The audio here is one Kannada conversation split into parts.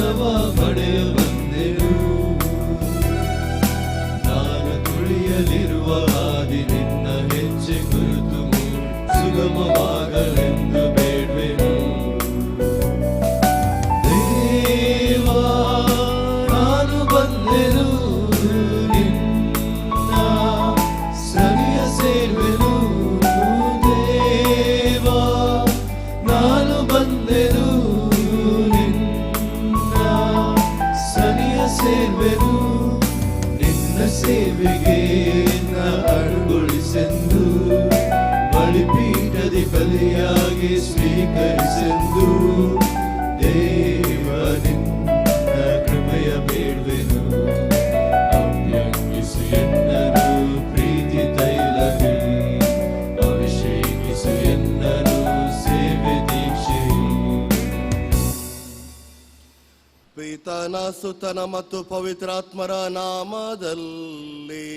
ವರವ ಪಡೆಯ ಬಂದೆನು. ನಾನು ತುಳಿಯಲಿರುವ ಹಾದಿ ನಿನ್ನ ಹೆಜ್ಜೆ ಗುರುತು ಸುಗಮವಾಗಲೆಂದು ಬೇಡ್ವೆನು. ದೇವಾ ನಾನು ಬಂದೆನು, ನಿನ್ನ ಸನಿಯ ಸೇರ್ವೆನು. ದೇವಾ ನಾನು ಬಂದೆನು, ನಿನ್ನ ಸನಿಯ ಸೇರ್ವೆನು. ನಿನ್ನ ಸೇವೆಗೆ ಅಡುಗೊಳಿಸೆಂದು ಬಲಿಪೀಠದಿ ಬಲಿಯಾಗಿ ಸ್ವೀಕರಿಸೆಂದು ದೇವ ನಿನ್ನ ಕೃಪೆಯ ಬೇಡ್ವೆನು. ಅಭ್ಯಂಗಿಸು ಎನ್ನನು ಪ್ರೀತಿ ತೈಲದಿ, ಅಭಿಷೇಕಿಸು ಎನ್ನನು ಸೇವೆ ದೀಕ್ಷೆ. ಪಿತನ ಸುತನ ಮತ್ತು ಪವಿತ್ರಾತ್ಮರ ನಾಮದಲ್ಲಿ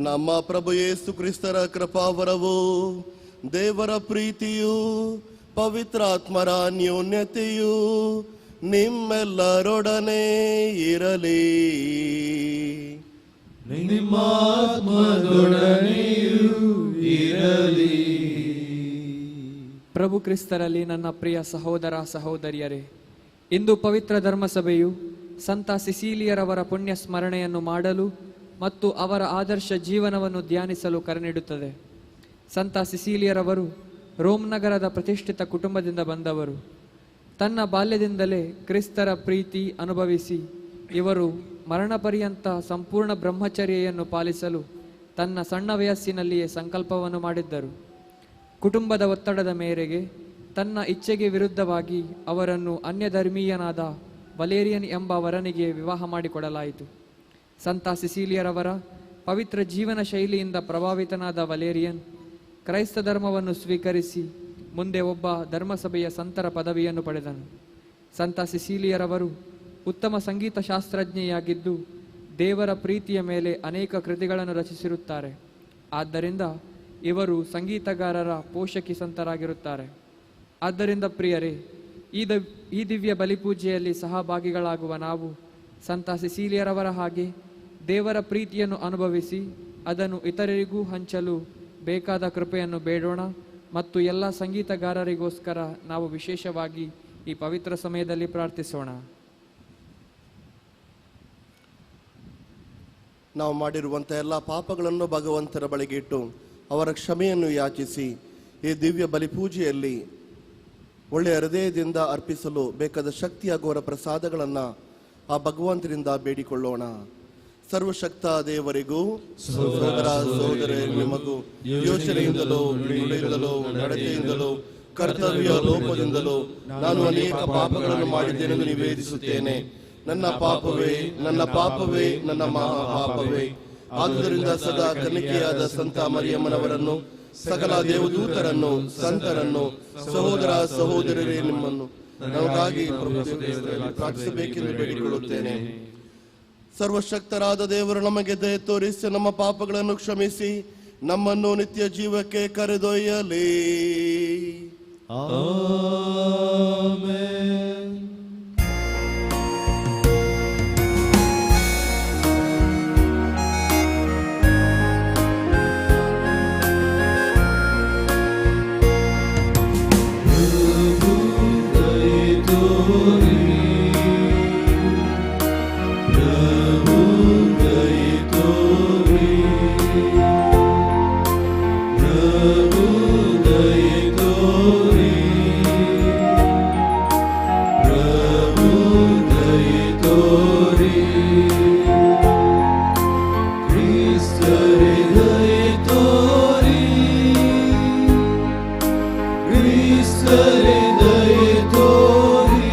ನಮ್ಮ ಪ್ರಭು ಯೇಸು ಕ್ರಿಸ್ತರ ಕೃಪಾವರವು, ದೇವರ ಪ್ರೀತಿಯು, ಪವಿತ್ರಾತ್ಮರ ಅನ್ಯೋನ್ಯತೆಯು ನಿಮ್ಮೆಲ್ಲರೊಡನೆ ಇರಲಿ. ನಿಮ್ಮಾತ್ಮದೊಡನೆಯೂ ಇರಲಿ. ಪ್ರಭು ಕ್ರಿಸ್ತರಲ್ಲಿ ನನ್ನ ಪ್ರಿಯ ಸಹೋದರ ಸಹೋದರಿಯರೇ, ಇಂದು ಪವಿತ್ರ ಧರ್ಮಸಭೆಯು ಸಂತ ಸಿಸಿಲಿಯರವರ ಪುಣ್ಯ ಸ್ಮರಣೆಯನ್ನು ಮಾಡಲು ಮತ್ತು ಅವರ ಆದರ್ಶ ಜೀವನವನ್ನು ಧ್ಯಾನಿಸಲು ಕರೆ ನೀಡುತ್ತದೆ. ಸಂತ ಸಿಸಿಲಿಯರವರು ರೋಮ್ ನಗರದ ಪ್ರತಿಷ್ಠಿತ ಕುಟುಂಬದಿಂದ ಬಂದವರು. ತನ್ನ ಬಾಲ್ಯದಿಂದಲೇ ಕ್ರಿಸ್ತರ ಪ್ರೀತಿ ಅನುಭವಿಸಿ ಇವರು ಮರಣ ಪರ್ಯಂತ ಸಂಪೂರ್ಣ ಬ್ರಹ್ಮಚರ್ಯೆಯನ್ನು ಪಾಲಿಸಲು ತನ್ನ ಸಣ್ಣ ವಯಸ್ಸಿನಲ್ಲಿಯೇ ಸಂಕಲ್ಪವನ್ನು ಮಾಡಿದ್ದರು. ಕುಟುಂಬದ ಒತ್ತಡದ ಮೇರೆಗೆ ತನ್ನ ಇಚ್ಛೆಗೆ ವಿರುದ್ಧವಾಗಿ ಅವರನ್ನು ಅನ್ಯಧರ್ಮೀಯನಾದ ವಲೇರಿಯನ್ ಎಂಬ ವರನಿಗೆ ವಿವಾಹ ಮಾಡಿಕೊಡಲಾಯಿತು. ಸಂತ ಸಿಸಿಲಿಯರವರ ಪವಿತ್ರ ಜೀವನ ಶೈಲಿಯಿಂದ ಪ್ರಭಾವಿತನಾದ ವಲೇರಿಯನ್ ಕ್ರೈಸ್ತ ಧರ್ಮವನ್ನು ಸ್ವೀಕರಿಸಿ ಮುಂದೆ ಒಬ್ಬ ಧರ್ಮಸಭೆಯ ಸಂತರ ಪದವಿಯನ್ನು ಪಡೆದನು. ಸಂತ ಸಿಸಿಲಿಯರವರು ಉತ್ತಮ ಸಂಗೀತ ಶಾಸ್ತ್ರಜ್ಞೆಯಾಗಿದ್ದು ದೇವರ ಪ್ರೀತಿಯ ಮೇಲೆ ಅನೇಕ ಕೃತಿಗಳನ್ನು ರಚಿಸಿರುತ್ತಾರೆ. ಆದ್ದರಿಂದ ಇವರು ಸಂಗೀತಗಾರರ ಪೋಷಕಿ ಸಂತರಾಗಿರುತ್ತಾರೆ. ಆದ್ದರಿಂದ ಪ್ರಿಯರೇ, ಈ ದಿವ್ಯ ಬಲಿಪೂಜೆಯಲ್ಲಿ ಸಹಭಾಗಿಗಳಾಗುವ ನಾವು ಸಂತ ಸಿಸಿಲಿಯರವರ ಹಾಗೆ ದೇವರ ಪ್ರೀತಿಯನ್ನು ಅನುಭವಿಸಿ ಅದನ್ನು ಇತರರಿಗೂ ಹಂಚಲು ಬೇಕಾದ ಕೃಪೆಯನ್ನು ಬೇಡೋಣ. ಮತ್ತು ಎಲ್ಲ ಸಂಗೀತಗಾರರಿಗೋಸ್ಕರ ನಾವು ವಿಶೇಷವಾಗಿ ಈ ಪವಿತ್ರ ಸಮಯದಲ್ಲಿ ಪ್ರಾರ್ಥಿಸೋಣ. ನಾವು ಮಾಡಿರುವಂಥ ಎಲ್ಲ ಪಾಪಗಳನ್ನು ಭಗವಂತನ ಬಳಿಗೆ ಇಟ್ಟು ಅವರ ಕ್ಷಮೆಯನ್ನು ಯಾಚಿಸಿ ಈ ದಿವ್ಯ ಬಲಿಪೂಜೆಯಲ್ಲಿ ಒಳ್ಳೆಯ ಹೃದಯದಿಂದ ಅರ್ಪಿಸಲು ಬೇಕಾದ ಶಕ್ತಿಯಾಗುವ ಪ್ರಸಾದಗಳನ್ನು ಆ ಭಗವಂತನಿಂದ ಬೇಡಿಕೊಳ್ಳೋಣ. ಸರ್ವಶಕ್ತ ದೇವರಿಗೂ ಸಹೋದರ ಸಹೋದರಿಯರು ನಿಮಗೂ ಯೋಚನೆಯಿಂದಲೋ ನುಡಿಯಿಂದಲೋ ನಡತೆಯಿಂದಲೋ ಕರ್ತವ್ಯ ಲೋಪದಿಂದಲೋ ನಾನು ಅನೇಕ ಪಾಪಗಳನ್ನು ಮಾಡಿದ್ದೇನೆಂದು ನಿವೇದಿಸುತ್ತೇನೆ. ನನ್ನ ಪಾಪವೇ ನನ್ನ ಪಾಪವೇ ನನ್ನ ಮಹಾ ಪಾಪವೇ. ಆದುದರಿಂದ ಸದಾ ಕನ್ನಿಕೆಯಾದ ಸಂತ ಮರಿಯಮ್ಮನವರನ್ನು, ಸಕಲ ದೇವದೂತರನ್ನು, ಸಂತರನ್ನು, ಸಹೋದರ ಸಹೋದರರೇ ನಿಮ್ಮನ್ನು ನಮಗಾಗಿ ಪ್ರಾರ್ಥಿಸಬೇಕೆಂದು ಬೇಡಿಕೊಳ್ಳುತ್ತೇನೆ. ಸರ್ವಶಕ್ತರಾದ ದೇವರು ನಮಗೆ ದಯೆ ತೋರಿಸಿ ನಮ್ಮ ಪಾಪಗಳನ್ನು ಕ್ಷಮಿಸಿ ನಮ್ಮನ್ನು ನಿತ್ಯ ಜೀವಕ್ಕೆ ಕರೆದೊಯ್ಯಲಿ. ಆಮೆನ್. Cristo, dai tori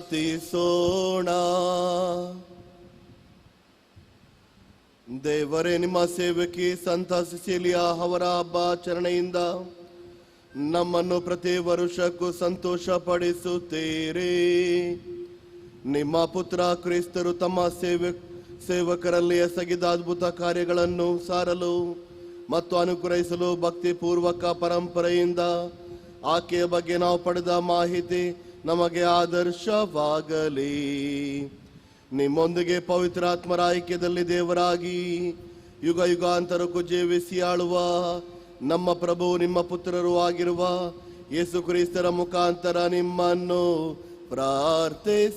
ಪ್ರಾರ್ಥಿಸೋಣ. ದೇವರೇ, ನಿಮ್ಮ ಸೇವಕಿ ಸಂತ ಸಿಸಿಲಿಯಾ ಅವರ ಹಬ್ಬಾಚರಣೆಯಿಂದ ನಮ್ಮನ್ನು ಪ್ರತಿ ವರುಷಕ್ಕೂ ಸಂತೋಷ ಪಡಿಸುತ್ತೀರಿ. ನಿಮ್ಮ ಪುತ್ರ ಕ್ರಿಸ್ತರು ತಮ್ಮ ಸೇವಕರಲ್ಲಿ ಎಸಗಿದ ಅದ್ಭುತ ಕಾರ್ಯಗಳನ್ನು ಸಾರಲು ಮತ್ತು ಅನುಗ್ರಹಿಸಲು ಭಕ್ತಿಪೂರ್ವಕ ಪರಂಪರೆಯಿಂದ ಆಕೆಯ ಬಗ್ಗೆ ನಾವು ಪಡೆದ ಮಾಹಿತಿ ನಮಗೆ ಆದರ್ಶವಾಗಲಿ. ನಿಮ್ಮೊಂದಿಗೆ ಪವಿತ್ರಾತ್ಮರ ಐಕ್ಯದಲ್ಲಿ ದೇವರಾಗಿ ಯುಗ ಯುಗಾಂತರಕ್ಕೂ ಜೀವಿಸಿ ಆಳುವ ನಮ್ಮ ಪ್ರಭು ನಿಮ್ಮ ಪುತ್ರರು ಆಗಿರುವ ಯೇಸು ಕ್ರಿಸ್ತರ ಮುಖಾಂತರ ನಿಮ್ಮನ್ನು ಪ್ರಾರ್ಥಿಸುತ್ತೇವೆ.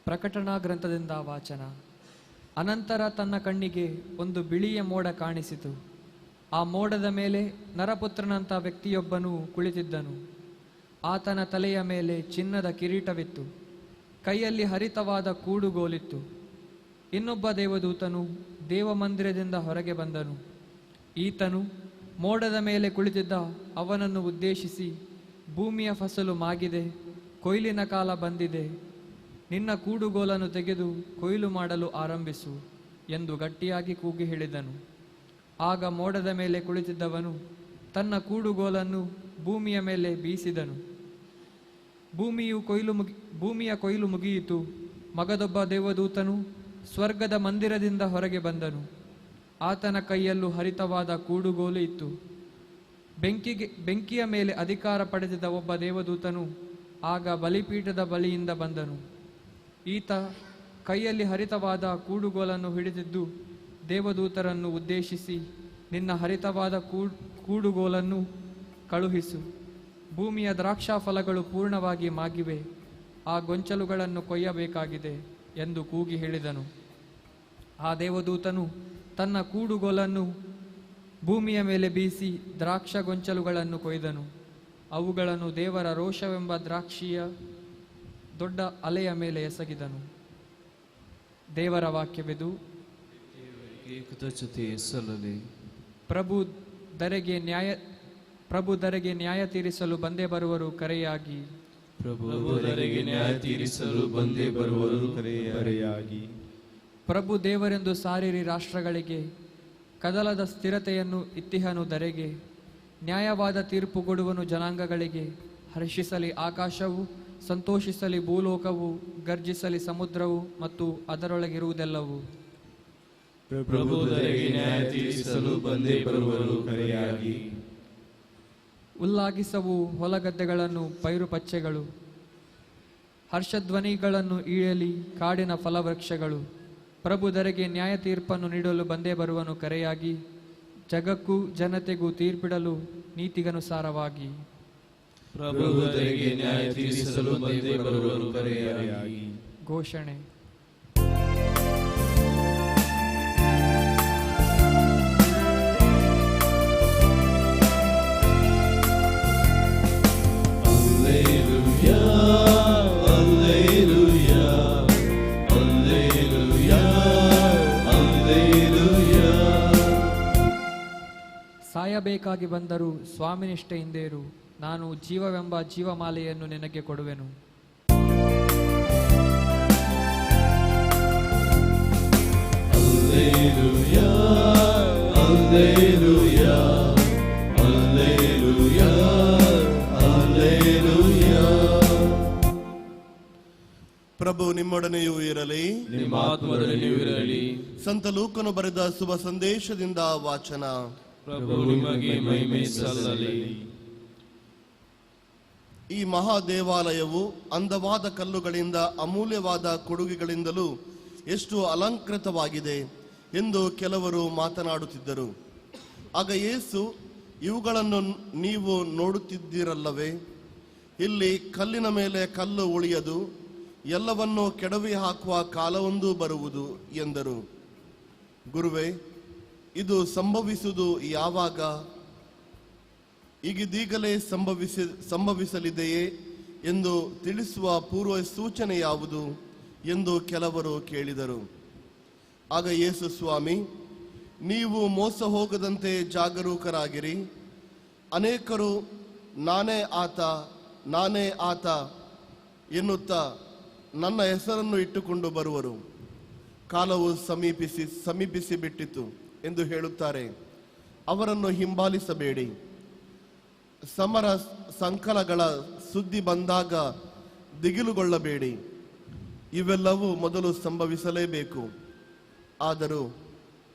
ಪ್ರಕಟಣಾ ಗ್ರಂಥದಿಂದ ವಾಚನ. ಅನಂತರ ತನ್ನ ಕಣ್ಣಿಗೆ ಒಂದು ಬಿಳಿಯ ಮೋಡ ಕಾಣಿಸಿತು. ಆ ಮೋಡದ ಮೇಲೆ ನರಪುತ್ರನಂಥ ವ್ಯಕ್ತಿಯೊಬ್ಬನು ಕುಳಿತಿದ್ದನು. ಆತನ ತಲೆಯ ಮೇಲೆ ಚಿನ್ನದ ಕಿರೀಟವಿತ್ತು. ಕೈಯಲ್ಲಿ ಹರಿತವಾದ ಕೂಡುಗೋಲಿತ್ತು. ಇನ್ನೊಬ್ಬ ದೇವದೂತನು ದೇವಮಂದಿರದಿಂದ ಹೊರಗೆ ಬಂದನು. ಈತನು ಮೋಡದ ಮೇಲೆ ಕುಳಿತಿದ್ದ ಅವನನ್ನು ಉದ್ದೇಶಿಸಿ, ಭೂಮಿಯ ಫಸಲು ಮಾಗಿದೆ, ಕೊಯ್ಲಿನ ಕಾಲ ಬಂದಿದೆ. ನಿನ್ನ ಕೂಡುಗೋಲನ್ನು ತೆಗೆದು ಕೊಯ್ಲು ಮಾಡಲು ಆರಂಭಿಸು ಎಂದು ಗಟ್ಟಿಯಾಗಿ ಕೂಗಿ ಹೇಳಿದನು. ಆಗ ಮೋಡದ ಮೇಲೆ ಕುಳಿತಿದ್ದವನು ತನ್ನ ಕೂಡುಗೋಲನ್ನು ಭೂಮಿಯ ಮೇಲೆ ಬೀಸಿದನು. ಭೂಮಿಯ ಕೊಯ್ಲು ಮುಗಿಯಿತು. ಮಗದೊಬ್ಬ ದೇವದೂತನು ಸ್ವರ್ಗದ ಮಂದಿರದಿಂದ ಹೊರಗೆ ಬಂದನು. ಆತನ ಕೈಯಲ್ಲೂ ಹರಿತವಾದ ಕೂಡುಗೋಲು ಇತ್ತು. ಬೆಂಕಿಯ ಮೇಲೆ ಅಧಿಕಾರ ಪಡೆದಿದ್ದ ಒಬ್ಬ ದೇವದೂತನು ಆಗ ಬಲಿಪೀಠದ ಬಳಿಯಿಂದ ಬಂದನು. ಈತ ಕೈಯಲ್ಲಿ ಹರಿತವಾದ ಕೂಡುಗೋಲನ್ನು ಹಿಡಿದಿದ್ದು ದೇವದೂತರನ್ನು ಉದ್ದೇಶಿಸಿ, ನಿನ್ನ ಹರಿತವಾದ ಕೂಡುಗೋಲನ್ನು ಕಳುಹಿಸು. ಭೂಮಿಯ ದ್ರಾಕ್ಷಾ ಫಲಗಳು ಪೂರ್ಣವಾಗಿ ಮಾಗಿವೆ. ಆ ಗೊಂಚಲುಗಳನ್ನು ಕೊಯ್ಯಬೇಕಾಗಿದೆ ಎಂದು ಕೂಗಿ ಹೇಳಿದನು. ಆ ದೇವದೂತನು ತನ್ನ ಕೂಡುಗೋಲನ್ನು ಭೂಮಿಯ ಮೇಲೆ ಬೀಸಿ ದ್ರಾಕ್ಷ ಗೊಂಚಲುಗಳನ್ನು ಕೊಯ್ದನು. ಅವುಗಳನ್ನು ದೇವರ ರೋಷವೆಂಬ ದ್ರಾಕ್ಷಿಯ ದೊಡ್ಡ ಅಲೆಯ ಮೇಲೆ ಎಸಗಿದನು. ದೇವರ ವಾಕ್ಯವಿದು. ಕೃತಜ್ಞತೆ ಸಲ್ಲಲಿ. ಪ್ರಭು ದರೆಗೆ ನ್ಯಾಯ ತೀರಿಸಲು ಬಂದೇ ಬರುವರು ಕರೆಯಾಗಿ. ಪ್ರಭು ದರೆಗೆ ನ್ಯಾಯ ತೀರಿಸಲು ಬಂದೇ ಬರುವರು ಕರೆಯಾಗಿ. ಪ್ರಭು ದೇವರೆಂದು ಸಾರಿರಿ ರಾಷ್ಟ್ರಗಳಿಗೆ, ಕದಲದ ಸ್ಥಿರತೆಯನ್ನು ಇತ್ತಿಹನು ದರೆಗೆ. ನ್ಯಾಯವಾದ ತೀರ್ಪು ಕೊಡುವನು ಜನಾಂಗಗಳಿಗೆ. ಹರ್ಷಿಸಲಿ ಆಕಾಶವು, ಸಂತೋಷಿಸಲಿ ಭೂಲೋಕವು, ಗರ್ಜಿಸಲಿ ಸಮುದ್ರವು ಮತ್ತು ಅದರೊಳಗಿರುವುದೆಲ್ಲವೂ. ಪ್ರಭು ದರೆಗೆ ನ್ಯಾಯ ತೀರಿಸಲು ಬಂದೇ ಬರುವರು ಕರೆಯಾಗಿ. ಉಲ್ಲಾಗಿಸವು ಹೊಲಗದ್ದೆಗಳನ್ನು ಪೈರು ಪಚ್ಚೆಗಳು, ಹರ್ಷಧ್ವನಿಗಳನ್ನು ಈಯಲಿ ಕಾಡಿನ ಫಲವೃಕ್ಷಗಳು. ಪ್ರಭು ದರೆಗೆ ನ್ಯಾಯ ತೀರ್ಪನ್ನು ನೀಡಲು ಬಂದೇ ಬರುವನು ಕರೆಯಾಗಿ. ಜಗಕ್ಕೂ ಜನತೆಗೂ ತೀರ್ಪಿಡಲು ನೀತಿಗನುಸಾರವಾಗಿ. ಪ್ರಭು ದರೆಗೆ ನ್ಯಾಯ ತೀರಿಸಲು ಬಂದೇ ಬರುವರು ಕರೆಯಾಗಿ. ಘೋಷಣೆ. Alleluia, Alleluia, Alleluia, Alleluia. ಸಾಯಬೇಕಾಗಿ ಬಂದರೂ ಸ್ವಾಮಿನಿಷ್ಠೆಯಿಂದೇರು, ನಾನು ಜೀವವೆಂಬ ಜೀವಮಾಲೆಯನ್ನು ನಿನಗೆ ಕೊಡುವೆನು. Alleluia, Alleluia, Alleluia, Alleluia. ಪ್ರಭು ನಿಮ್ಮೊಡನೆಯೂ ಇರಲಿ, ನಿಮ್ಮ ಆತ್ಮದಲ್ಲಿಯೂ ಇರಲಿ. ಸಂತ ಲೂಕನು ಬರೆದ ಶುಭ ಸಂದೇಶದಿಂದ ವಾಚನ. ಪ್ರಭು ನಿಮಗೆ ಮಹಿಮೆ ಸಲ್ಲಲಿ. ಈ ಮಹಾ ದೇವಾಲಯವು ಅಂದವಾದ ಕಲ್ಲುಗಳಿಂದ ಅಮೂಲ್ಯವಾದ ಕೊಡುಗೆಗಳಿಂದಲೂ ಎಷ್ಟು ಅಲಂಕೃತವಾಗಿದೆ ಎಂದು ಕೆಲವರು ಮಾತನಾಡುತ್ತಿದ್ದರು. ಆಗ ಯೇಸು, ಇವುಗಳನ್ನು ನೀವು ನೋಡುತ್ತಿದ್ದೀರಲ್ಲವೇ? ಇಲ್ಲಿ ಕಲ್ಲಿನ ಮೇಲೆ ಕಲ್ಲು ಉಳಿಯದು, ಎಲ್ಲವನ್ನೂ ಕೆಡವಿ ಹಾಕುವ ಕಾಲವೊಂದು ಬರುವುದು ಎಂದರು. ಗುರುವೇ, ಇದು ಸಂಭವಿಸುವುದು ಯಾವಾಗ? ಈಗಿದೀಗಲೇ ಸಂಭವಿಸಲಿದೆಯೇ ಎಂದು ತಿಳಿಸುವ ಪೂರ್ವ ಸೂಚನೆ ಯಾವುದು ಎಂದು ಕೆಲವರು ಕೇಳಿದರು. ಆಗ ಯೇಸು ಸ್ವಾಮಿ, ನೀವು ಮೋಸ ಹೋಗದಂತೆ ಜಾಗರೂಕರಾಗಿರಿ. ಅನೇಕರು ನಾನೇ ಆತ ಎನ್ನುತ್ತಾ ನನ್ನ ಹೆಸರನ್ನು ಇಟ್ಟುಕೊಂಡು ಬರುವರು. ಕಾಲವು ಸಮೀಪಿಸಿ ಬಿಟ್ಟಿತು ಎಂದು ಹೇಳುತ್ತಾರೆ. ಅವರನ್ನು ಹಿಂಬಾಲಿಸಬೇಡಿ. ಸಮರ ಸಂಕಲಗಳ ಸುದ್ದಿ ಬಂದಾಗ ದಿಗಿಲುಗೊಳ್ಳಬೇಡಿ. ಇವೆಲ್ಲವೂ ಮೊದಲು ಸಂಭವಿಸಲೇಬೇಕು, ಆದರೂ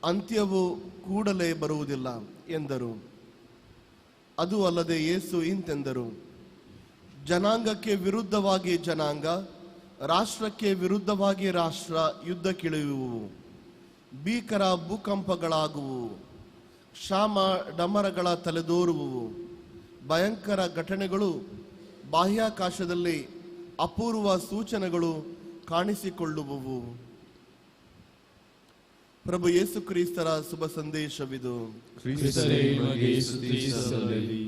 ಅಂತ್ಯವು ಕೂಡಲೇ ಬರುವುದಿಲ್ಲ ಎಂದರು. ಅದು ಅಲ್ಲದೆ ಯೇಸು ಇಂತೆಂದರು, ಜನಾಂಗಕ್ಕೆ ವಿರುದ್ಧವಾಗಿ ಜನಾಂಗ, ರಾಷ್ಟ್ರಕ್ಕೆ ವಿರುದ್ಧವಾಗಿ ರಾಷ್ಟ್ರ ಯುದ್ಧಕ್ಕಿಳಿಯುವುವು. ಭೀಕರ ಭೂಕಂಪಗಳಾಗುವುವು, ಕ್ಷಾಮ ಡಮರಗಳ ತಲೆದೋರುವುವು. ಭಯಂಕರ ಘಟನೆಗಳು, ಬಾಹ್ಯಾಕಾಶದಲ್ಲಿ ಅಪೂರ್ವ ಸೂಚನೆಗಳು ಕಾಣಿಸಿಕೊಳ್ಳುವುವು. ಪ್ರಭು ಯೇಸು ಕ್ರಿಸ್ತರ ಶುಭ ಸಂದೇಶವಿದು. ಕ್ರಿಸ್ತರೇ ನಿಮಗೆ ಸ್ತುತಿ ಸಲ್ಲಲಿ.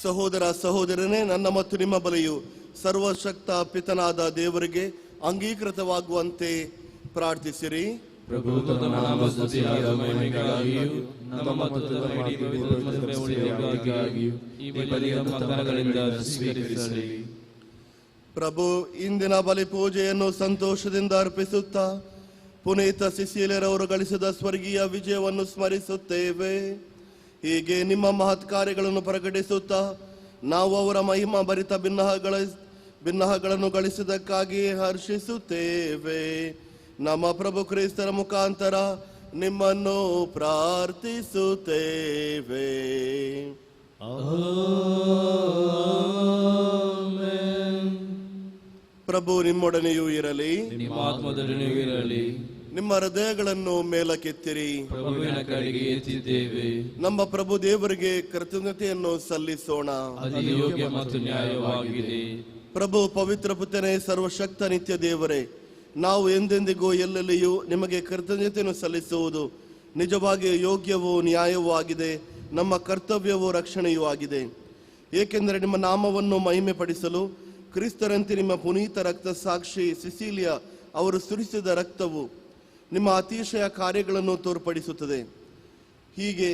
ಸಹೋದರ ಸಹೋದರನೇ, ನನ್ನ ಮತ್ತು ನಿಮ್ಮ ಬಲಿಯು ಸರ್ವಶಕ್ತ ಪಿತನಾದ ದೇವರಿಗೆ ಅಂಗೀಕೃತವಾಗುವಂತೆ ಪ್ರಾರ್ಥಿಸಿರಿ. ಪ್ರಭು ತನ್ನ ನಾಮ ಸ್ತುತಿಯಾದ ಮಹಿಮೆಗಾಗಿಯೂ ನಮ್ಮ ಮತ್ತು ತನ್ನ ಒಳ್ಳೆಯಗಾಗಿಯೂ ಈ ಬಲಿಯ ಮತಗಳಿಂದ ಸ್ವೀಕರಿಸಲಿ. ಪ್ರಭು, ಇಂದಿನ ಬಲಿ ಪೂಜೆಯನ್ನು ಸಂತೋಷದಿಂದ ಅರ್ಪಿಸುತ್ತಾ ಪುನೀತ ಸಿಸಿಲಿಯರವರು ಗಳಿಸಿದ ಸ್ವರ್ಗೀಯ ವಿಜಯವನ್ನು ಸ್ಮರಿಸುತ್ತೇವೆ. ಹೀಗೆ ನಿಮ್ಮ ಮಹತ್ ಕಾರ್ಯಗಳನ್ನು ಪ್ರಕಟಿಸುತ್ತಾ ನಾವು ಅವರ ಮಹಿಮಾ ಭರಿತ ಭಿನ್ನಹಗಳನ್ನು ಗಳಿಸಿದ್ದಕ್ಕಾಗಿ ಹರ್ಷಿಸುತ್ತೇವೆ. ನಮ್ಮ ಪ್ರಭು ಕ್ರಿಸ್ತರ ಮುಖಾಂತರ ನಿಮ್ಮನ್ನು ಪ್ರಾರ್ಥಿಸುತ್ತೇವೆ. ಪ್ರಭು ನಿಮ್ಮೊಡನೆಯೂ ಇರಲಿ, ನಿಮ್ಮ ಆತ್ಮದೊಡನೆಯೂ ಇರಲಿ. ನಿಮ್ಮ ಹೃದಯಗಳನ್ನು ಮೇಲಕ್ಕೆತ್ತಿರಿ. ಪ್ರಭುವಿನ ಕಡೆಗೆ ಎತ್ತಿದ್ದೇವೆ. ನಮ್ಮ ಪ್ರಭು ದೇವರಿಗೆ ಕೃತಜ್ಞತೆಯನ್ನು ಸಲ್ಲಿಸೋಣ. ಅದು ಯೋಗ್ಯ ಮತ್ತು ನ್ಯಾಯವಾಗಿದೆ. ಪ್ರಭು ಪವಿತ್ರ ಪುತ್ರನೇ, ಸರ್ವಶಕ್ತ ನಿತ್ಯ ದೇವರೇ, ನಾವು ಎಂದೆಂದಿಗೂ ಎಲ್ಲೆಲ್ಲಿಯೂ ನಿಮಗೆ ಕೃತಜ್ಞತೆಯನ್ನು ಸಲ್ಲಿಸುವುದು ನಿಜವಾಗಿ ಯೋಗ್ಯವೂ ನ್ಯಾಯವೂ ಆಗಿದೆ. ನಮ್ಮ ಕರ್ತವ್ಯವೂ ರಕ್ಷಣೆಯೂ ಆಗಿದೆ. ಏಕೆಂದರೆ ನಿಮ್ಮ ನಾಮವನ್ನು ಮಹಿಮೆ ಪಡಿಸಲು ಕ್ರಿಸ್ತರಂತೆ ನಿಮ್ಮ ಪುನೀತ ರಕ್ತ ಸಾಕ್ಷಿ ಸಿಸಿಲಿಯಾ ಅವರು ಸುರಿಸಿದ ರಕ್ತವು ನಿಮ್ಮ ಅತಿಶಯ ಕಾರ್ಯಗಳನ್ನು ತೋರ್ಪಡಿಸುತ್ತದೆ. ಹೀಗೆ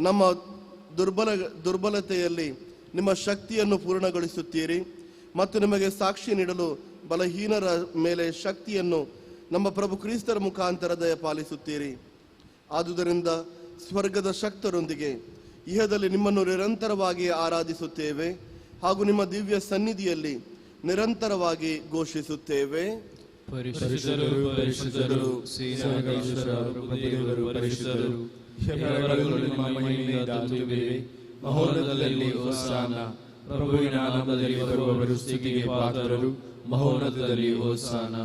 ನಮ್ಮ ದುರ್ಬಲತೆಯಲ್ಲಿ ನಿಮ್ಮ ಶಕ್ತಿಯನ್ನು ಪೂರ್ಣಗೊಳಿಸುತ್ತೀರಿ ಮತ್ತು ನಿಮಗೆ ಸಾಕ್ಷಿ ನೀಡಲು ಬಲಹೀನರ ಮೇಲೆ ಶಕ್ತಿಯನ್ನು ನಮ್ಮ ಪ್ರಭು ಕ್ರಿಸ್ತರ ಮುಖಾಂತರ ದಯಪಾಲಿಸುತ್ತೀರಿ. ಆದುದರಿಂದ ಸ್ವರ್ಗದ ಶಕ್ತರೊಂದಿಗೆ ಇಹದಲ್ಲಿ ನಿಮ್ಮನ್ನು ನಿರಂತರವಾಗಿ ಆರಾಧಿಸುತ್ತೇವೆ ಹಾಗೂ ನಿಮ್ಮ ದಿವ್ಯ ಸನ್ನಿಧಿಯಲ್ಲಿ ನಿರಂತರವಾಗಿ ಘೋಷಿಸುತ್ತೇವೆ. ಪರಿಶುದ್ಧರು ಪರಿಶುದ್ಧರು, ಸೇನಾಧೀಶ್ವರ ಪ್ರಭುದೇವರು ಪರಿಶುದ್ಧರು, ಎಲ್ಲರಲ್ಲೂ ನಿಮ್ಮ ಮಹಿಮೆಯಿಂದ ತುಂಬಿವೆ. ಮಹೋನ್ನತದಲ್ಲಿ ಹೋಸಾನ. ಪ್ರಭುವಿನ ನಾಮದಲ್ಲಿ ಬರುವವರು ಸ್ತುತಿಗೆ ಪಾತ್ರರು. ಮಹೋನ್ನತದಲ್ಲಿ ಹೋಸಾನ.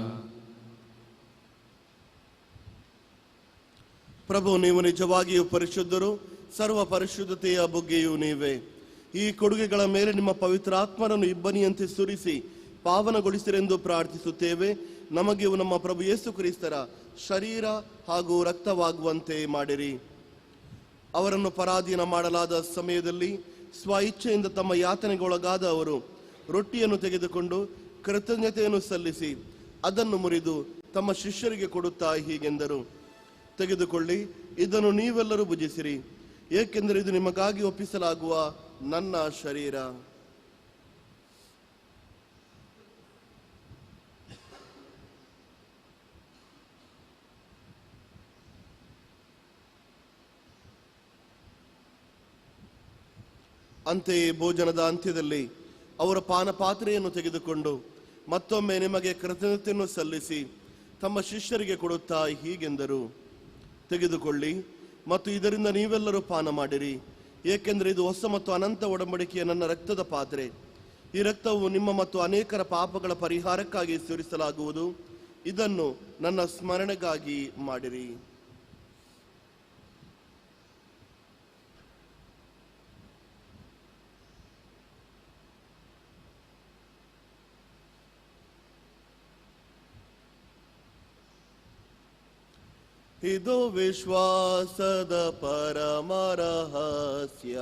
ಪ್ರಭು, ನೀವು ನಿಜವಾಗಿಯೂ ಪರಿಶುದ್ಧರು, ಸರ್ವ ಪರಿಶುದ್ಧತೆಯ ಬುಗ್ಗೆಯೂ ನೀವೇ. ಈ ಕೊಡುಗೆಗಳ ಮೇಲೆ ನಿಮ್ಮ ಪವಿತ್ರಾತ್ಮರನ್ನು ಇಬ್ಬನಿಯಂತೆ ಸುರಿಸಿ ಪಾವನಗೊಳಿಸಿರೆಂದು ಪ್ರಾರ್ಥಿಸುತ್ತೇವೆ. ನಮಗೆ ನಮ್ಮ ಪ್ರಭು ಯೇಸು ಕ್ರಿಸ್ತರ ಶರೀರ ಹಾಗೂ ರಕ್ತವಾಗುವಂತೆ ಮಾಡಿರಿ. ಅವರನ್ನು ಪರಾಧೀನ ಮಾಡಲಾದ ಸಮಯದಲ್ಲಿ ಸ್ವ ಇಚ್ಛೆಯಿಂದ ತಮ್ಮ ಯಾತನೆಗೊಳಗಾದ ಅವರು ರೊಟ್ಟಿಯನ್ನು ತೆಗೆದುಕೊಂಡು ಕೃತಜ್ಞತೆಯನ್ನು ಸಲ್ಲಿಸಿ ಅದನ್ನು ಮುರಿದು ತಮ್ಮ ಶಿಷ್ಯರಿಗೆ ಕೊಡುತ್ತಾ ಹೀಗೆಂದರು, ತೆಗೆದುಕೊಳ್ಳಿ, ಇದನ್ನು ನೀವೆಲ್ಲರೂ ಭುಜಿಸಿರಿ, ಏಕೆಂದರೆ ಇದು ನಿಮಗಾಗಿ ಒಪ್ಪಿಸಲಾಗುವ ನನ್ನ ಶರೀರ. ಅಂತೆಯೇ ಭೋಜನದ ಅಂತ್ಯದಲ್ಲಿ ಅವರ ಪಾನಪಾತ್ರೆಯನ್ನು ತೆಗೆದುಕೊಂಡು ಮತ್ತೊಮ್ಮೆ ನಿಮಗೆ ಕೃತಜ್ಞತೆಯನ್ನು ಸಲ್ಲಿಸಿ ತಮ್ಮ ಶಿಷ್ಯರಿಗೆ ಕೊಡುತ್ತಾ ಹೀಗೆಂದರು, ತೆಗೆದುಕೊಳ್ಳಿ ಮತ್ತು ಇದರಿಂದ ನೀವೆಲ್ಲರೂ ಪಾನ ಮಾಡಿರಿ, ಏಕೆಂದರೆ ಇದು ಹೊಸ ಮತ್ತು ಅನಂತ ಒಡಂಬಡಿಕೆಯ ನನ್ನ ರಕ್ತದ ಪಾತ್ರೆ. ಈ ರಕ್ತವು ನಿಮ್ಮ ಮತ್ತು ಅನೇಕರ ಪಾಪಗಳ ಪರಿಹಾರಕ್ಕಾಗಿ ಸುರಿಸಲಾಗುವುದು. ಇದನ್ನು ನನ್ನ ಸ್ಮರಣೆಗಾಗಿ ಮಾಡಿರಿ. ಇದು ವಿಶ್ವಾಸದ ಪರಮ ರಹಸ್ಯ.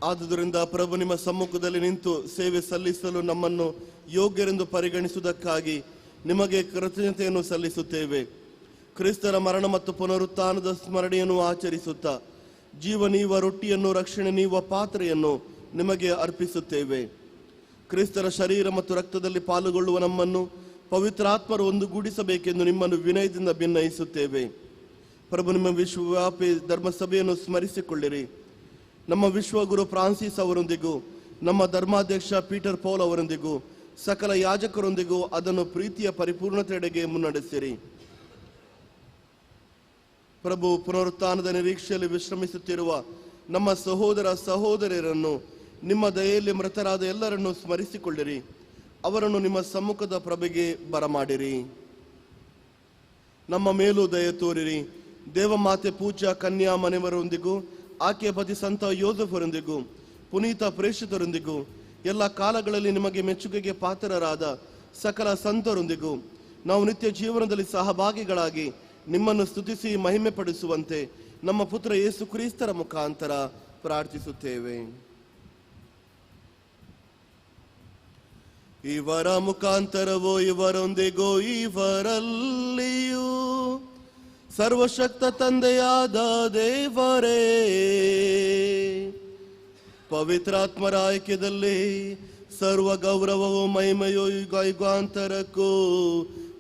ಆದುದರಿಂದ ಪ್ರಭು ನಿಮ್ಮ ಸಮ್ಮುಖದಲ್ಲಿ ನಿಂತು ಸೇವೆ ಸಲ್ಲಿಸಲು ನಮ್ಮನ್ನು ಯೋಗ್ಯರೆಂದು ಪರಿಗಣಿಸುವುದಕ್ಕಾಗಿ ನಿಮಗೆ ಕೃತಜ್ಞತೆಯನ್ನು ಸಲ್ಲಿಸುತ್ತೇವೆ. ಕ್ರಿಸ್ತರ ಮರಣ ಮತ್ತು ಪುನರುತ್ಥಾನದ ಸ್ಮರಣೆಯನ್ನು ಆಚರಿಸುತ್ತಾ ಜೀವ ನೀವ ರೊಟ್ಟಿಯನ್ನು, ರಕ್ಷಣೆ ನೀವ ಪಾತ್ರೆಯನ್ನು ನಿಮಗೆ ಅರ್ಪಿಸುತ್ತೇವೆ. ಕ್ರಿಸ್ತರ ಶರೀರ ಮತ್ತು ರಕ್ತದಲ್ಲಿ ಪಾಲುಗೊಳ್ಳುವ ನಮ್ಮನ್ನು ಪವಿತ್ರಾತ್ಮರು ಒಂದುಗೂಡಿಸಬೇಕೆಂದು ನಿಮ್ಮನ್ನು ವಿನಯದಿಂದ ಭಿನ್ನಯಿಸುತ್ತೇವೆ. ಪ್ರಭು, ನಿಮ್ಮ ವಿಶ್ವವ್ಯಾಪಿ ಧರ್ಮಸಭೆಯನ್ನು ಸ್ಮರಿಸಿಕೊಳ್ಳಿರಿ. ನಮ್ಮ ವಿಶ್ವಗುರು ಫ್ರಾನ್ಸಿಸ್ ಅವರೊಂದಿಗೂ ನಮ್ಮ ಧರ್ಮಾಧ್ಯಕ್ಷ ಪೀಟರ್ ಪೌಲ್ ಅವರೊಂದಿಗೂ ಸಕಲ ಯಾಜಕರೊಂದಿಗೂ ಅದನ್ನು ಪ್ರೀತಿಯ ಪರಿಪೂರ್ಣತೆಯೆಡೆಗೆ ಮುನ್ನಡೆಸಿರಿ. ಪ್ರಭು, ಪುನರುತ್ಥಾನದ ನಿರೀಕ್ಷೆಯಲ್ಲಿ ವಿಶ್ರಮಿಸುತ್ತಿರುವ ನಮ್ಮ ಸಹೋದರ ಸಹೋದರಿಯರನ್ನು, ನಿಮ್ಮ ದಯೆಯಲ್ಲಿ ಮೃತರಾದ ಎಲ್ಲರನ್ನು ಸ್ಮರಿಸಿಕೊಳ್ಳಿರಿ. ಅವರನ್ನು ನಿಮ್ಮ ಸಮ್ಮುಖದ ಪ್ರಭೆಗೆ ಬರಮಾಡಿರಿ. ನಮ್ಮ ಮೇಲೂ ದಯೆ ತೋರಿರಿ. ದೇವಮಾತೆ ಪೂಜ್ಯ ಕನ್ಯಾ ಮನೆಯವರೊಂದಿಗೂ ಆಕೆಯ ಪತಿ ಸಂತ ಯೋಸೆಫರೊಂದಿಗೂ ಪುನೀತ ಪ್ರೇಷಿತರೊಂದಿಗೂ ಎಲ್ಲ ಕಾಲಗಳಲ್ಲಿ ನಿಮಗೆ ಮೆಚ್ಚುಗೆಗೆ ಪಾತ್ರರಾದ ಸಕಲ ಸಂತರೊಂದಿಗೂ ನಾವು ನಿತ್ಯ ಜೀವನದಲ್ಲಿ ಸಹಭಾಗಿಗಳಾಗಿ ನಿಮ್ಮನ್ನು ಸ್ತುತಿಸಿ ಮಹಿಮೆ ಪಡಿಸುವಂತೆ ನಮ್ಮ ಪುತ್ರ ಯೇಸು ಕ್ರಿಸ್ತರ ಮುಖಾಂತರ ಪ್ರಾರ್ಥಿಸುತ್ತೇವೆ. ಇವರ ಮುಖಾಂತರವೋ ಇವರೊಂದಿಗೋ ಇವರಲ್ಲಿಯೂ ಸರ್ವಶಕ್ತ ತಂದೆಯಾದ ದೇವರೇ, ಪವಿತ್ರಾತ್ಮರ ಐಕ್ಯದಲ್ಲಿ ಸರ್ವ ಗೌರವವು ಮಹಿಮೆಯು ಯುಗ ಯುಗಾಂತರಕ್ಕೂ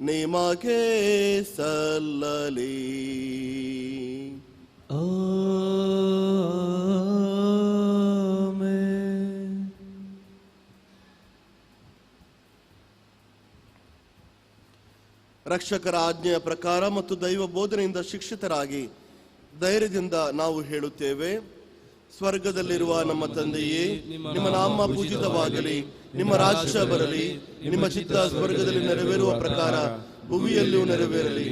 ನಿಮಗೆ ಸಲ್ಲಲಿ. ರಕ್ಷಕರ ಆಜ್ಞೆಯ ಪ್ರಕಾರ ಮತ್ತು ದೈವ ಬೋಧನೆಯಿಂದ ಶಿಕ್ಷಿತರಾಗಿ ಧೈರ್ಯದಿಂದ ನಾವು ಹೇಳುತ್ತೇವೆ, ಸ್ವರ್ಗದಲ್ಲಿರುವ ನಮ್ಮ ತಂದೆಯೇ, ನಿಮ್ಮ ನಾಮ ಪೂಜಿತವಾಗಲಿ, ನಿಮ್ಮ ರಾಜ್ಯ ಬರಲಿ, ನಿಮ್ಮ ಚಿತ್ತ ಸ್ವರ್ಗದಲ್ಲಿ ನೆರವೇರುವ ಪ್ರಕಾರ ಭೂಮಿಯಲ್ಲಿಯೂ ನೆರವೇರಲಿ.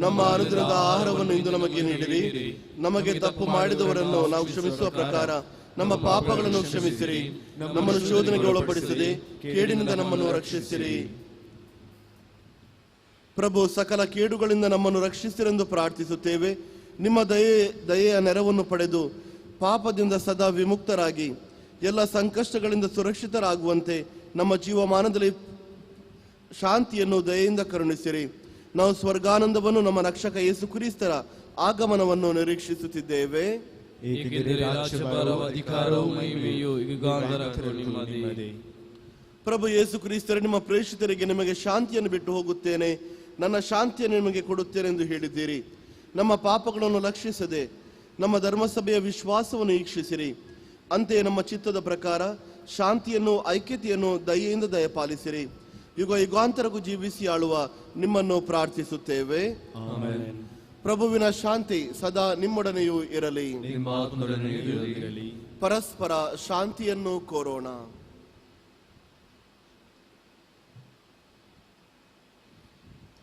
ನಮ್ಮ ಅನುದಿನದ ಆಹಾರವನ್ನು ಇಂದು ನಮಗೆ ನೀಡಿರಿ. ನಮಗೆ ತಪ್ಪು ಮಾಡಿದವರನ್ನು ನಾವು ಕ್ಷಮಿಸುವ ಪ್ರಕಾರ ನಮ್ಮ ಪಾಪಗಳನ್ನು ಕ್ಷಮಿಸಿರಿ. ನಮ್ಮನ್ನು ಶೋಧನೆಗೆ ಒಳಪಡಿಸದೆ ಕೇಡಿನಿಂದ ನಮ್ಮನ್ನು ರಕ್ಷಿಸಿರಿ. ಪ್ರಭು, ಸಕಲ ಕೇಡುಗಳಿಂದ ನಮ್ಮನ್ನು ರಕ್ಷಿಸಿರೆಂದು ಪ್ರಾರ್ಥಿಸುತ್ತೇವೆ. ನಿಮ್ಮ ದಯೆಯ ನೆರವನ್ನು ಪಡೆದು ಪಾಪದಿಂದ ಸದಾ ವಿಮುಕ್ತರಾಗಿ ಎಲ್ಲ ಸಂಕಷ್ಟಗಳಿಂದ ಸುರಕ್ಷಿತರಾಗುವಂತೆ ನಮ್ಮ ಜೀವಮಾನದಲ್ಲಿ ಶಾಂತಿಯನ್ನು ದಯೆಯಿಂದ ಕರುಣಿಸಿರಿ. ನಾವು ಸ್ವರ್ಗಾನಂದವನ್ನು ನಮ್ಮ ರಕ್ಷಕ ಯೇಸು ಕ್ರಿಸ್ತರ ಆಗಮನವನ್ನು ನಿರೀಕ್ಷಿಸುತ್ತಿದ್ದೇವೆ. ಏಕೆಂದರೆ ರಾಜ್ಯಭಾರವು ಅಧಿಕಾರವು ಮಹಿಮೆಯು ಯುಗಾಂತರಕ್ಕೂ ನಿಮ್ಮದೇ. ಪ್ರಭು ಯೇಸು ಕ್ರಿಸ್ತರೇ, ನಿಮ್ಮ ಪ್ರೇಷಿತರಿಗೆ ನಿಮಗೆ ಶಾಂತಿಯನ್ನು ಬಿಟ್ಟು ಹೋಗುತ್ತೇನೆ, ನನ್ನ ಶಾಂತಿಯನ್ನು ನಿಮಗೆ ಕೊಡುತ್ತೇನೆ ಎಂದು ಹೇಳಿದ್ದೀರಿ. ನಮ್ಮ ಪಾಪಗಳನ್ನು ಲಕ್ಷಿಸದೆ ನಮ್ಮ ಧರ್ಮಸಭೆಯ ವಿಶ್ವಾಸವನ್ನು ಈಕ್ಷಿಸಿರಿ. ಅಂತೆಯೇ ನಮ್ಮ ಚಿತ್ತದ ಪ್ರಕಾರ ಶಾಂತಿಯನ್ನು, ಐಕ್ಯತೆಯನ್ನು ದಯೆಯಿಂದ ದಯಪಾಲಿಸಿರಿ. ಯುಗ ಯುಗಾಂತರಕ್ಕೂ ಜೀವಿಸಿ ಆಳುವ ನಿಮ್ಮನ್ನು ಪ್ರಾರ್ಥಿಸುತ್ತೇವೆ. ಪ್ರಭುವಿನ ಶಾಂತಿ ಸದಾ ನಿಮ್ಮೊಡನೆಯೂ ಇರಲಿ. ಪರಸ್ಪರ ಶಾಂತಿಯನ್ನು ಕೋರೋಣ.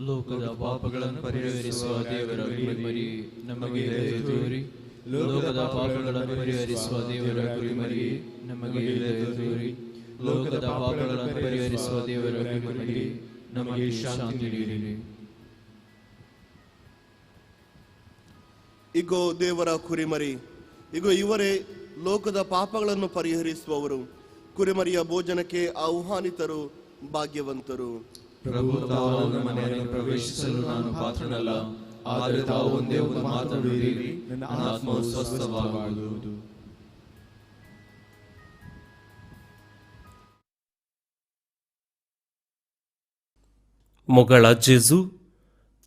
ಲೋಕದ ಪಾಪಗಳನ್ನು ಪರಿಹರಿಸುವ ದೇವರ ಕುರಿಮರಿ ನಮಗೆ ದಯೆ ತೋರಿ. ಲೋಕದ ಪಾಪಗಳನ್ನು ಪರಿಹರಿಸುವ ದೇವರ ಕುರಿಮರಿ ನಮಗೆ ದಯೆ ತೋರಿ. ಲೋಕದ ಪಾಪಗಳನ್ನು ಪರಿಹರಿಸುವ ದೇವರ ಕುರಿಮರಿ ನಮಗೆ ಶಾಂತಿ ನೀಡಿರಿ. ಇಗೋ ದೇವರ ಕುರಿಮರಿ, ಇಗೋ ಇವರೇ ಲೋಕದ ಪಾಪಗಳನ್ನು ಪರಿಹರಿಸುವವರು. ಕುರಿಮರಿಯ ಭೋಜನಕ್ಕೆ ಆಹ್ವಾನಿತರು ಭಾಗ್ಯವಂತರು. ಪ್ರಭು, ತಾವು ನನ್ನ ಮನೆಯನ್ನು ಪ್ರವೇಶಿಸಲು ನಾನು ಪಾತ್ರನಲ್ಲ, ಆದರೆ ತಾವು ಒಂದೇ ಒಂದು ಮಾತನಾಡಿರಿ, ನನ್ನ ಆತ್ಮವು ಸ್ವಸ್ಥವಾಗುವುದು. Mogala Jezu,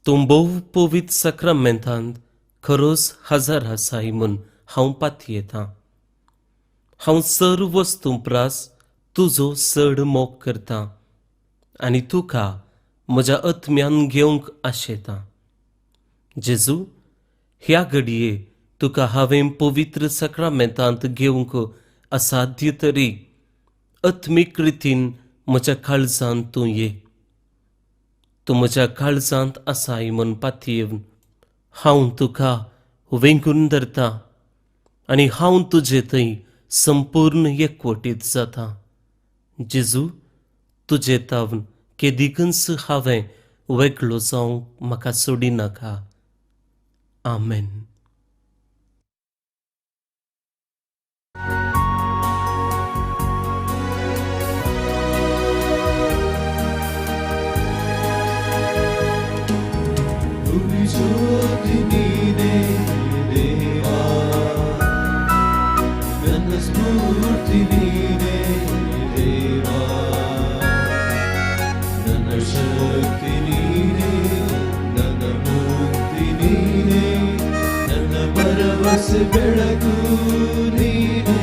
tumbou povit sacramentand, खरोस हजार हसाई म्हूण हांव पातयेतां येता. हांव सर्व वस्तू प्रास तुजो चड मोग करतां आनी तुका म्हज्या आत्म्यान घेवंक आशेतां. जेजू, ह्या घडये तुका हांवें पवित्र सक्रमेंतांत घेवंक असाध्य तरी आत्मीक रितीन म्हज्या काळजांत तूं ये. तूं म्हज्या काळजांत आसाय म्हूण पातयेवन हांव तुका वेंगून धरतां आनी हांव तुजे थंय संपूर्ण एकवटीत जातां. जेजू, तुजे तावन केदिकन्स हांवें वेगळो जावंक म्हाका सोडिनाका. आमेन. ज्योति नीने देवा, ನನ್ನ ಸ್ಫೂರ್ತಿ ನೀನೆ ದೇವಾ, ನನ್ನ ಶಕ್ತಿ ನೀನೆ, ನನ್ನ ಮುಕ್ತಿ ನೀನೆ, ನನ್ನ ಭರವಸೆ ಬೆಳಕು ನೀನೆ.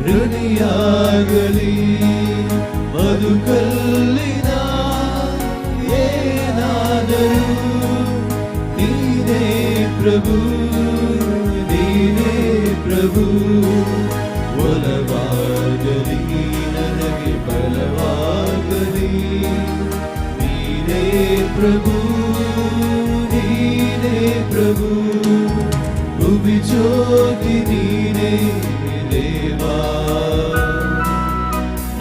ಋಣಿಯಾಗಲಿ ಬದುಕಲ್ಲಿನ ಏನಾದರೂ ನೀನೇ ಪ್ರಭು, ನೀನೇ ಪ್ರಭು. ಒಲವಾಗಲಿ ನನಗೆ ಬಲವಾಗಲಿ, ನೀನೇ ಪ್ರಭು, ನೀನೇ ಪ್ರಭು. ಭುವಿ ಜ್ಯೋತಿ ನೀನೇ ದೇವಾ,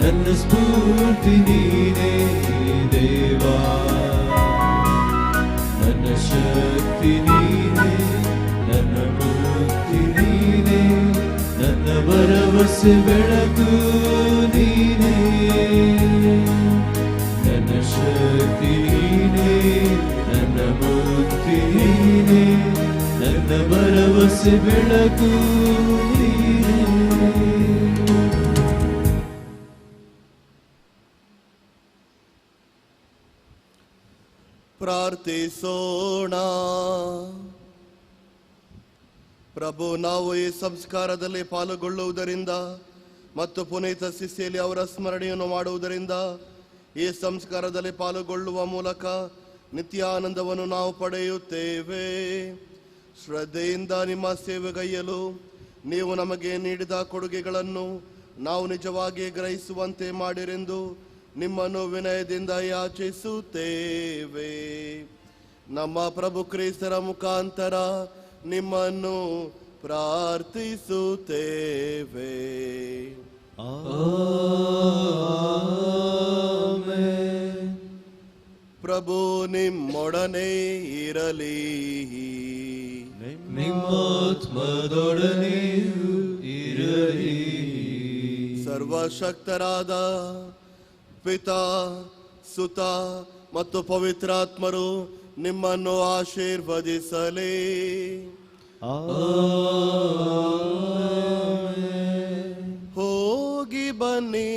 ನನ್ನ ಸ್ಫೂರ್ತಿ ನೀನೇ ದೇವಾ, ನನ್ನ ಶಕ್ತಿ ನೀನೇ, ನನ್ನ ಮುಕ್ತಿ ನೀನೇ, ನನ್ನ ಭರವಸೆ ಬೆಳಕು ನೀನೇ. ನನ್ನ ಶಕ್ತಿ ನೀನೇ, ನನ್ನ ಮುಕ್ತಿ ನೀನೇ, ನನ್ನ ಭರವಸೆ ಬೆಳಕು ನೀನೇ. ಪ್ರಾರ್ಥಿಸೋಣ. ಪ್ರಭು, ನಾವು ಈ ಸಂಸ್ಕಾರದಲ್ಲಿ ಪಾಲ್ಗೊಳ್ಳುವುದರಿಂದ ಮತ್ತು ಪುನೀತ ಸಿಸೇಲಿ ಅವರ ಸ್ಮರಣೆಯನ್ನು ಮಾಡುವುದರಿಂದ ಈ ಸಂಸ್ಕಾರದಲ್ಲಿ ಪಾಲ್ಗೊಳ್ಳುವ ಮೂಲಕ ನಿತ್ಯಾನಂದವನ್ನು ನಾವು ಪಡೆಯುತ್ತೇವೆ. ಶ್ರದ್ಧೆಯಿಂದ ನಿಮ್ಮ ಸೇವೆಗೈಯಲು ನೀವು ನಮಗೆ ನೀಡಿದ ಕೊಡುಗೆಗಳನ್ನು ನಾವು ನಿಜವಾಗಿ ಗ್ರಹಿಸುವಂತೆ ಮಾಡಿರೆಂದು ನಿಮ್ಮನ್ನು ವಿನಯದಿಂದ ಯಾಚಿಸುತ್ತೇವೆ. ನಮ್ಮ ಪ್ರಭು ಕ್ರಿಸ್ತರ ಮುಖಾಂತರ ನಿಮ್ಮನ್ನು ಪ್ರಾರ್ಥಿಸುತ್ತೇವೆ. ಪ್ರಭು ನಿಮ್ಮೊಡನೆ ಇರಲಿ, ನಿಮ್ಮಾತ್ಮದೊಡನೆಯೂ ಇರಲಿ. ಸರ್ವಶಕ್ತರಾದ ಪಿತಾ ಸುತ ಮತ್ತು ಪವಿತ್ರಾತ್ಮರು ನಿಮ್ಮನ್ನು ಆಶೀರ್ವದಿಸಲಿ. ಹೋಗಿ ಬನ್ನಿ,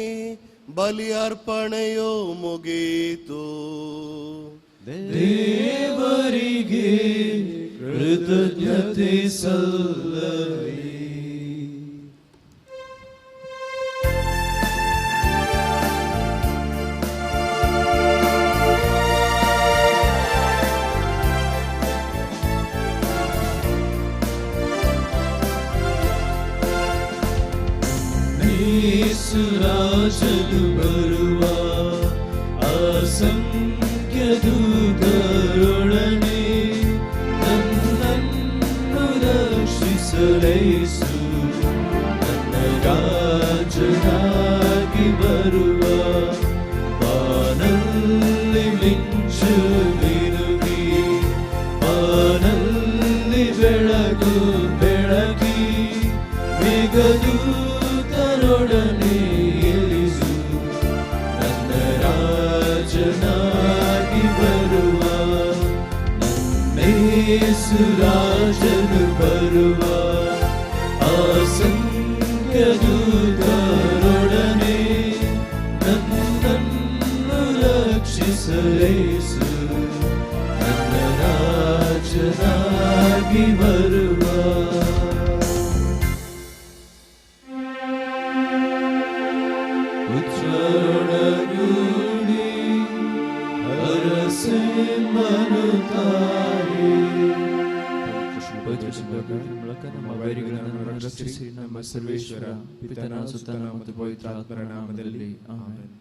ಬಲಿ ಅರ್ಪಣೆಯು ಮುಗೀತು. ದೇವರಿಗೆ ಕೃತಜ್ಞತೆ ಸಲ್ಲಲಿ. ಯೇಸುರಾಜನು ಬರುವ ಅಸಂಖ್ಯ ದೂತರೊಡನೆ ನನ್ನನ್ನು ರಕ್ಷಿಸಲೇಸು. ನನ್ನ ರಾಜನಾಗಿ ಬರುವ ಬಾನಲ್ಲಿ ಮಿಂಚು ಮಿನುಗಿ, ಬಾನಲ್ಲಿ ಬೆಳಗು ಬೆಳಗಿ, ಮೇಘದೂತರೊಡನೆ ಇಳಿಸು. ನನ್ನ ರಾಜನಾಗಿ ಬರುವ ನನ್ನೇಸುರಾಜನು ಬರುವ ಅಸಂಖ್ಯ ದೂತರೊಡನೆ ನನ್ನನ್ನು ರಕ್ಷಿಸಲೇಸು. ನನ್ನ ರಾಜನಾಗಿ ಬರುವ ಉಚ್ಚರೊಡಗೂಡಿ ಅರಸೆ ಮನುತಾಯಿ. ಮೂಲಕ ನಮ್ಮ ವೈರಿಗಳನ್ನು ರಕ್ಷಿಸಿ ನಮ್ಮ ಸರ್ವೇಶ್ವರ ಪಿತನ ಸುತನ ಮತ್ತು ಪವಿತ್ರಾತ್ಮರ ನಾಮದಲ್ಲಿ ಆಮೆನ್.